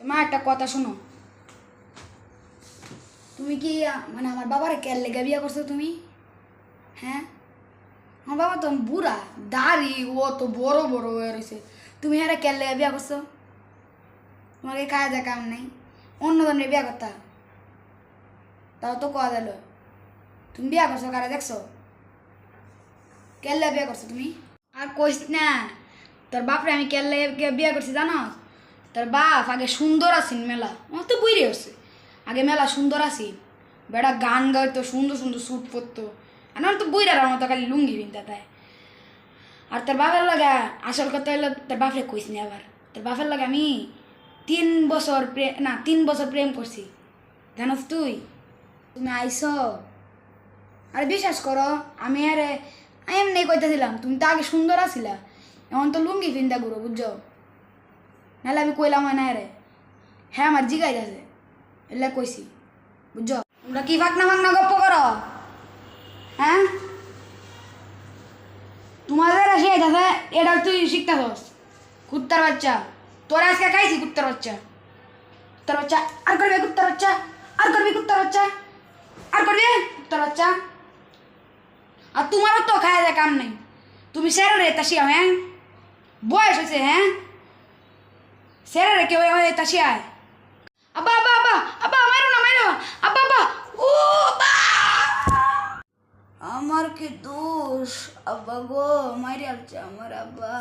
মা একটা কথা শোনো, তুমি কি মানে আমার বাবারে কেল লেগে বিয়ে করছো তুমি? হ্যাঁ, আমার বাবা তো বুড়া, দাড়ি ও তো বড় বড় হয়ে রয়েছে, তুমি হ্যাঁ কেল লেগে বিয়ে করছো? তোমাকে কাজ কাম নেই, অন্য ধরনের বিয়ে করতা, তাও তো কোয়া দিল। তুমি বিয়ে করছো কারা দেখছো? কেল লেগে বিয়ে করছো তুমি? আর কইস না, তোর বাপরে আমি কেল লেগে বিয়ে করছি জানো? তোর বাপ আগে সুন্দর আছেন মেলা, আমার তো বইরে হচ্ছে, আগে মেলা সুন্দর আছি, বেটা গান গাইতো, সুন্দর সুন্দর স্যুট পরতো, আমার তো বইরার মতো খালি লুঙ্গি বিনতে তাই। আর তোর বাপের লাগে আসল কথা হলো, তোর বাপরে কইস নি আবার, তোর বাপের লাগে আমি 3 বছর না 3 বছর প্রেম করছি জানোস তুই? তুমি আইসো আর বিশ্বাস করো, আমি আরে এমনি কইতেছিলাম, তুমি তো আগে সুন্দর আছিলা, এখন তো লুঙ্গি পিনতা ঘুরো বুঝছো, নাহলে আমি কইলাম হয় না রে। হ্যাঁ আমার জিগাই আছে, এলে কইছি বুঝছো। তোমরা কি ফাঁকনা ফাঁকনা গপ্প করো? হ্যাঁ, তোমাদের আসে যাবে, এটা তুই শিখতেছস কুত্তার বাচ্চা, তোরা আজকে খাইছি কুত্তার বাচ্চা, কুত্তার বাচ্চা আর করবে, কুত্তার বাচ্চা আর করবি, কুত্তার বাচ্চা আর করবি, কুত্তার বাচ্চা। আর তোমারও তো খাওয়া যায় কাম নেই, তুমি সেরে রে তাসিয়া, হ্যাঁ বয়স হয়েছে, হ্যাঁ সেরে রে কেউ তাসিয়ায়। আব্বা আব্বা আব্বা আব্বা মারো না মারো, আব্বা আব্বা ও বা আমার কি দোষ, আব্বা গো মারি আসছে আমার আব্বা।